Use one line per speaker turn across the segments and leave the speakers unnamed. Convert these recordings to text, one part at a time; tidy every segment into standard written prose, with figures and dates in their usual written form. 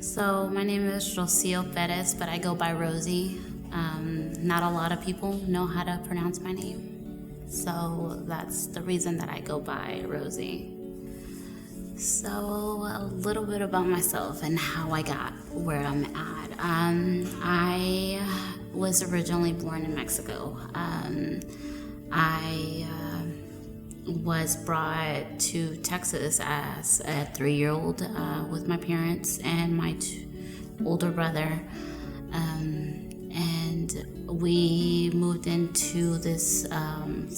So my name is Rosie Perez, but I go by Rosie. Not a lot of people know how to pronounce my name, so that's the reason that I go by Rosie. So a little bit about myself and how I got where I'm at. I was originally born in Mexico. I was brought to Texas as a 3-year-old with my parents and my older brother. And we moved into this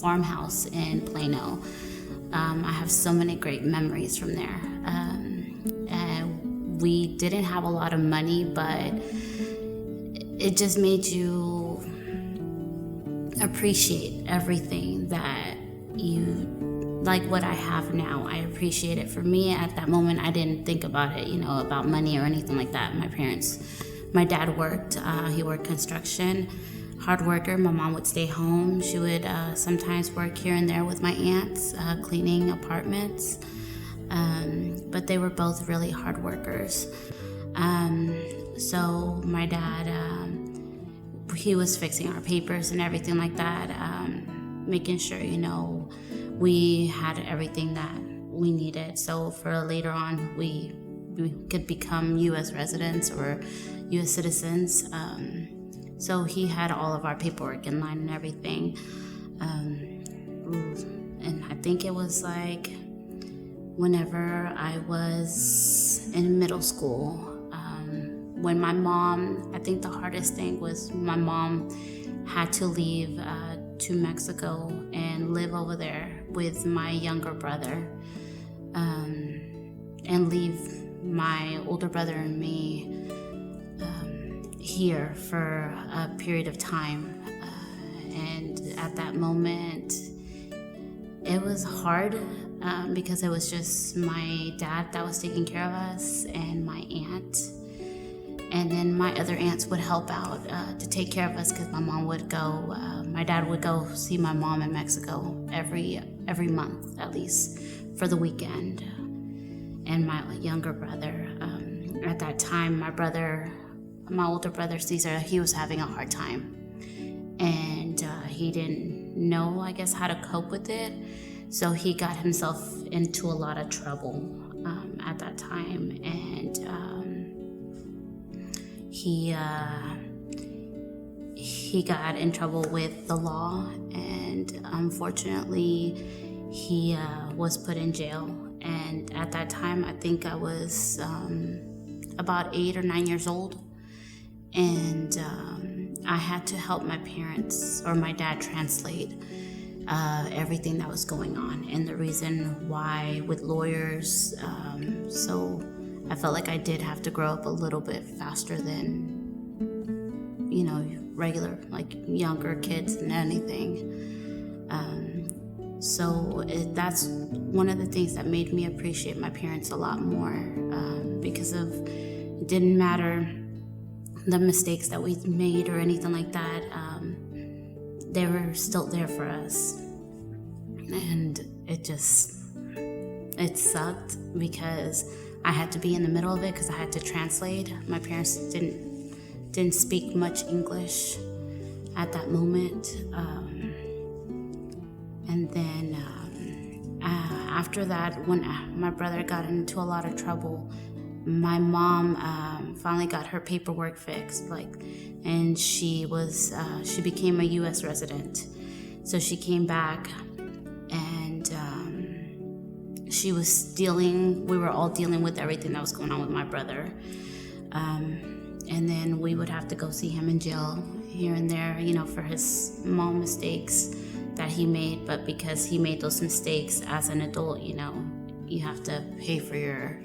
farmhouse in Plano. I have so many great memories from there. And we didn't have a lot of money, but it just made you appreciate everything that you like. What I have now, I appreciate it. For me at that moment, I didn't think about it, about money or anything like that. My dad worked, he worked construction, hard worker. My mom would stay home. She would sometimes work here and there with my aunts, cleaning apartments, but they were both really hard workers. So my dad, he was fixing our papers and everything like that, making sure, we had everything that we needed. So for later on, we could become U.S. residents or U.S. citizens. So he had all of our paperwork in line and everything. And I think it was like whenever I was in middle school, when my mom, I think the hardest thing was my mom had to leave to Mexico and live over there with my younger brother, and leave my older brother and me here for a period of time. And at that moment, it was hard because it was just my dad that was taking care of us and my aunt. And then my other aunts would help out to take care of us because my dad would go see my mom in Mexico every month at least for the weekend. And my younger brother, at that time, my older brother Caesar, he was having a hard time. And he didn't know, I guess, how to cope with it. So he got himself into a lot of trouble at that time. And he got in trouble with the law, and unfortunately he was put in jail. And at that time, I think I was about 8 or 9 years old, and I had to help my parents or my dad translate everything that was going on and the reason why with lawyers. So I felt like I did have to grow up a little bit faster than, regular, like younger kids and anything. So that's one of the things that made me appreciate my parents a lot more, because it didn't matter the mistakes that we made or anything like that. They were still there for us. And it sucked because I had to be in the middle of it because I had to translate. My parents didn't speak much English at that moment. And then after that, when my brother got into a lot of trouble, my mom finally got her paperwork fixed, and she became a U.S. resident. So she came back, and we were all dealing with everything that was going on with my brother. And then we would have to go see him in jail here and there, for his small mistakes that he made. But because he made those mistakes as an adult, you have to pay for your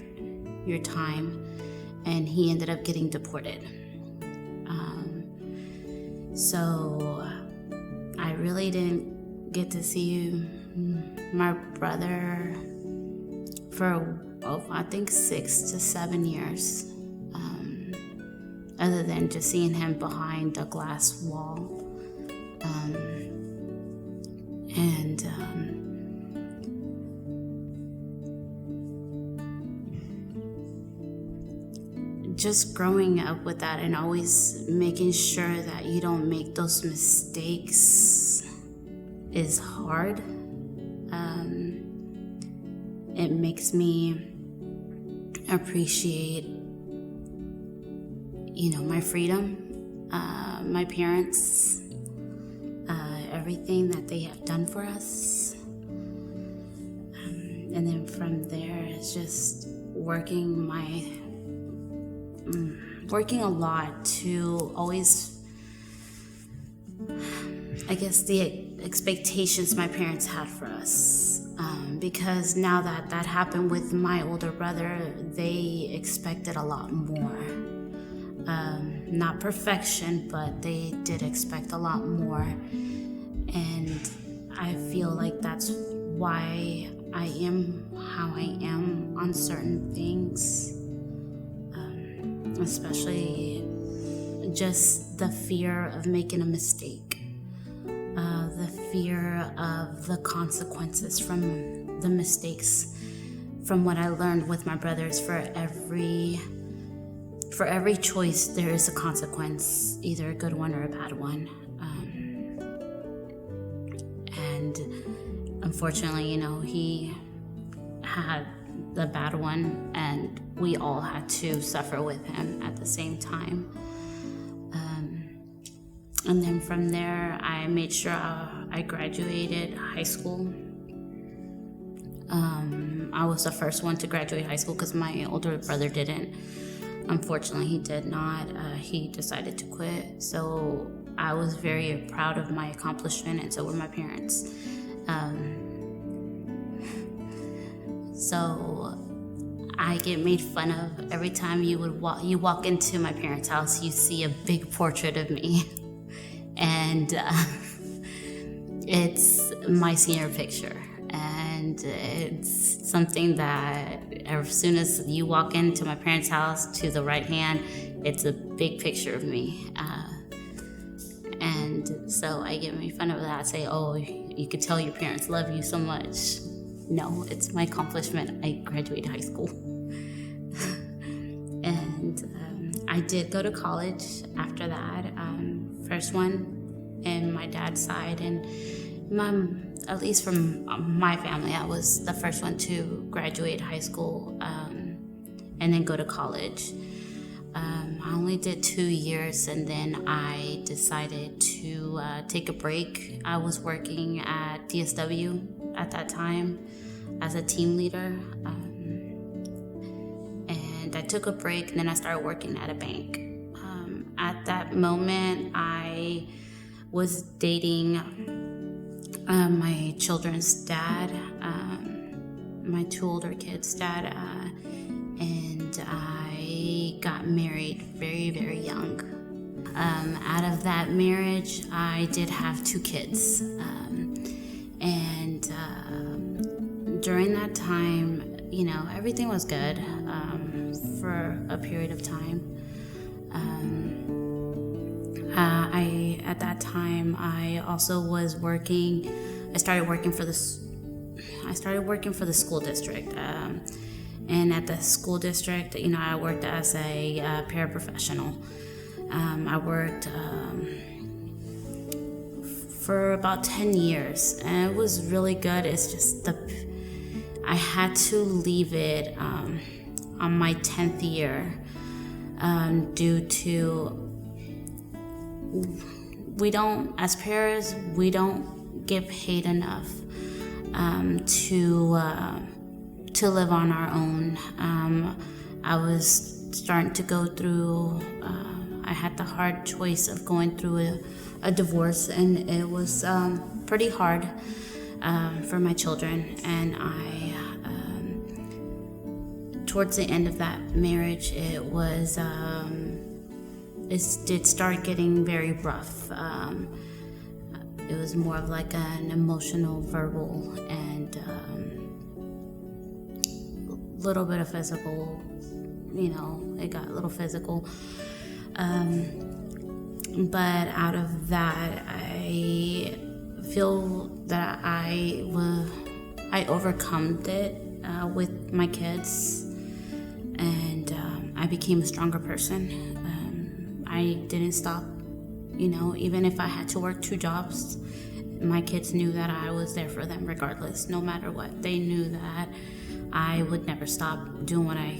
time. And he ended up getting deported. So I really didn't get to see my brother for, I think 6 to 7 years, other than just seeing him behind a glass wall. just growing up with that and always making sure that you don't make those mistakes is hard. It makes me appreciate, my freedom, my parents, everything that they have done for us. And then from there, it's just working a lot to always, I guess, the expectations my parents had for us. Because now that happened with my older brother, they expected a lot more. Not perfection, but they did expect a lot more. And I feel like that's why I am how I am on certain things. Especially just the fear of making a mistake. The fear of the consequences from the mistakes, from what I learned with my brothers. For every choice, there is a consequence, either a good one or a bad one. And unfortunately, he had the bad one, and we all had to suffer with him at the same time. And then from there, I made sure I graduated high school. I was the first one to graduate high school because my older brother didn't. Unfortunately, he did not. He decided to quit. So I was very proud of my accomplishment, and so were my parents. So I get made fun of every time you walk into my parents' house. You see a big portrait of me, and it's my senior picture. And it's something that as soon as you walk into my parents' house, to the right hand, it's a big picture of me. And so I get made fun of that. I say, oh, you could tell your parents love you so much. No, it's my accomplishment. I graduated high school. And I did go to college after that. First one in my dad's side, and at least from my family, I was the first one to graduate high school and then go to college. I only did 2 years, and then I decided to take a break. I was working at DSW at that time as a team leader, and I took a break, and then I started working at a bank. At that moment, I was dating my children's dad, my 2 older kids' dad, and I got married very, very young. Out of that marriage, I did have 2 kids, and during that time, everything was good for a period of time. At that time, I also was working. I started working for the school district, and at the school district, I worked as a paraprofessional. I worked for about 10 years, and it was really good. It's just I had to leave it on my 10th year due to. As paras, we don't get paid enough to live on our own. I was starting to go through, I had the hard choice of going through a divorce, and it was pretty hard for my children. And towards the end of that marriage, it did start getting very rough. It was more of like an emotional, verbal, and a little bit of physical. It got a little physical. But out of that, I feel that I overcome it with my kids, and I I became a stronger person. I didn't stop, even if I had to work 2 jobs. My kids knew that I was there for them regardless, no matter what. They knew that I would never stop doing what I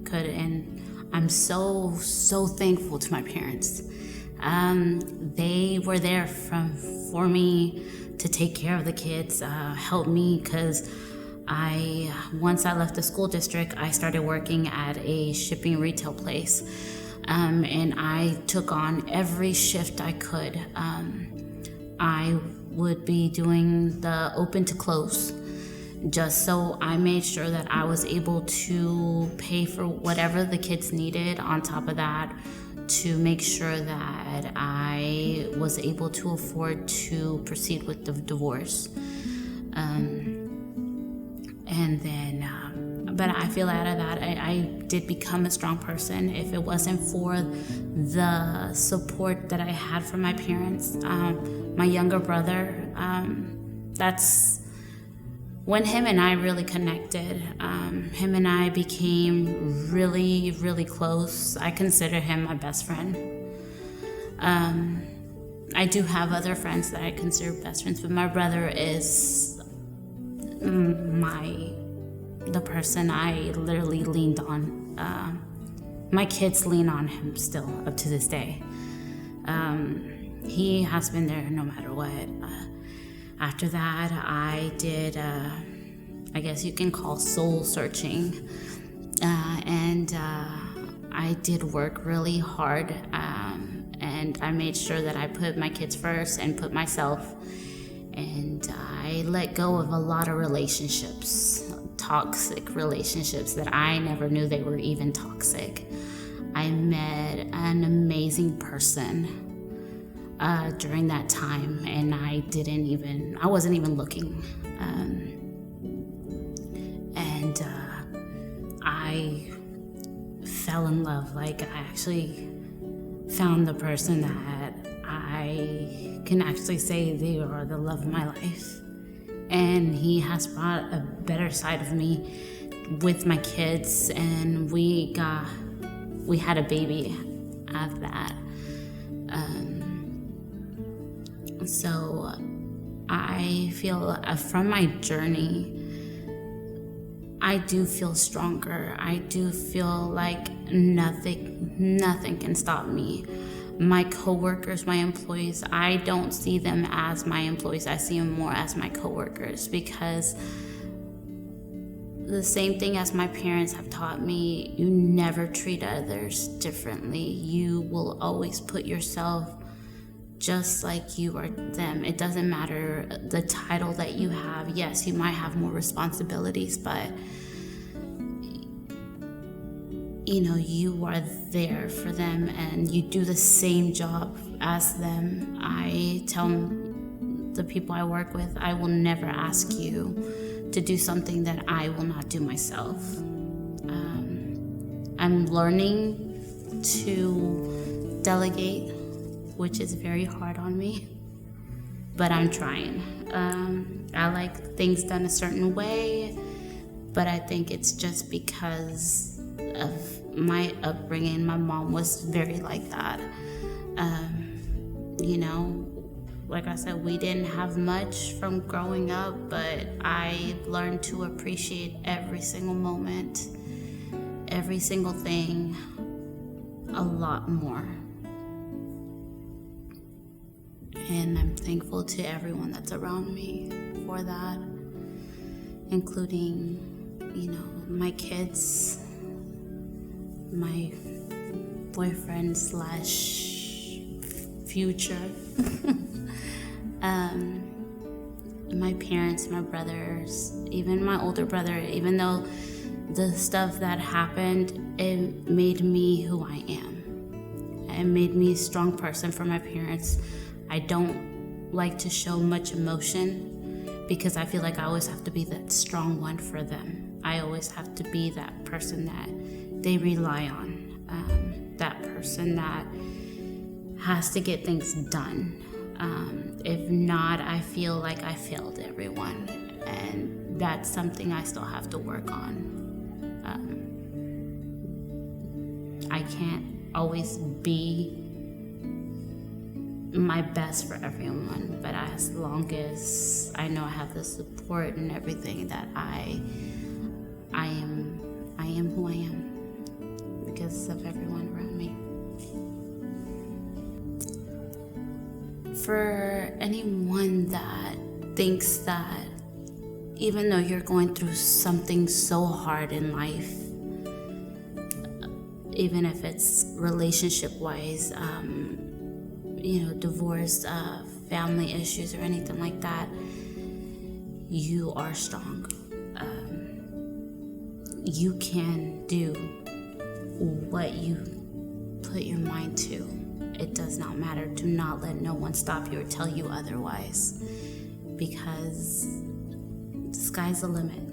could, and I'm so thankful to my parents. They were there for me to take care of the kids, help me, because once I left the school district, I started working at a shipping retail place, and I took on every shift I could. I would be doing the open to close, just so I made sure that I was able to pay for whatever the kids needed. On top of that, to make sure that I was able to afford to proceed with the divorce. But I feel out of that, I did become a strong person. If it wasn't for the support that I had from my parents, my younger brother, that's when him and I really connected. Him and I became really, really close. I consider him my best friend. I do have other friends that I consider best friends, but my brother is the person I literally leaned on. My kids lean on him still up to this day. He has been there no matter what. After that, I did, I guess you can call soul searching. And I did work really hard. And I made sure that I put my kids first and put myself. And I let go of a lot of relationships, toxic relationships that I never knew they were even toxic. I met an amazing person during that time, and I wasn't even looking. And I fell in love. Like, I actually found the person that I can actually say they are the love of my life. And he has brought a better side of me with my kids, and we had a baby out of that. So I feel from my journey, I do feel stronger. I do feel like nothing can stop me. My coworkers, my employees, I don't see them as my employees. I see them more as my coworkers, because the same thing as my parents have taught me, you never treat others differently. You will always put yourself just like you are them. It doesn't matter the title that you have. Yes, you might have more responsibilities, but you are there for them, and you do the same job as them. I tell the people I work with, I will never ask you to do something that I will not do myself. I'm learning to delegate, which is very hard on me, but I'm trying. I like things done a certain way, but I think it's just because of my upbringing. My mom was very like that. Like I said, we didn't have much from growing up, but I learned to appreciate every single moment, every single thing, a lot more. And I'm thankful to everyone that's around me for that, including, my kids, my boyfriend / future, my parents, my brothers, even my older brother. Even though the stuff that happened, it made me who I am. It made me a strong person for my parents. I don't like to show much emotion because I feel like I always have to be that strong one for them. I always have to be that person that they rely on, that person that has to get things done. If not, I feel like I failed everyone, and that's something I still have to work on. I can't always be my best for everyone, but as long as I know I have the support and everything, that I am who I am because of everyone around me. For anyone that thinks that even though you're going through something so hard in life, even if it's relationship-wise, divorce, family issues, or anything like that, you are strong. You can do what you put your mind to. It does not matter. Do not let no one stop you or tell you otherwise, because the sky's the limit.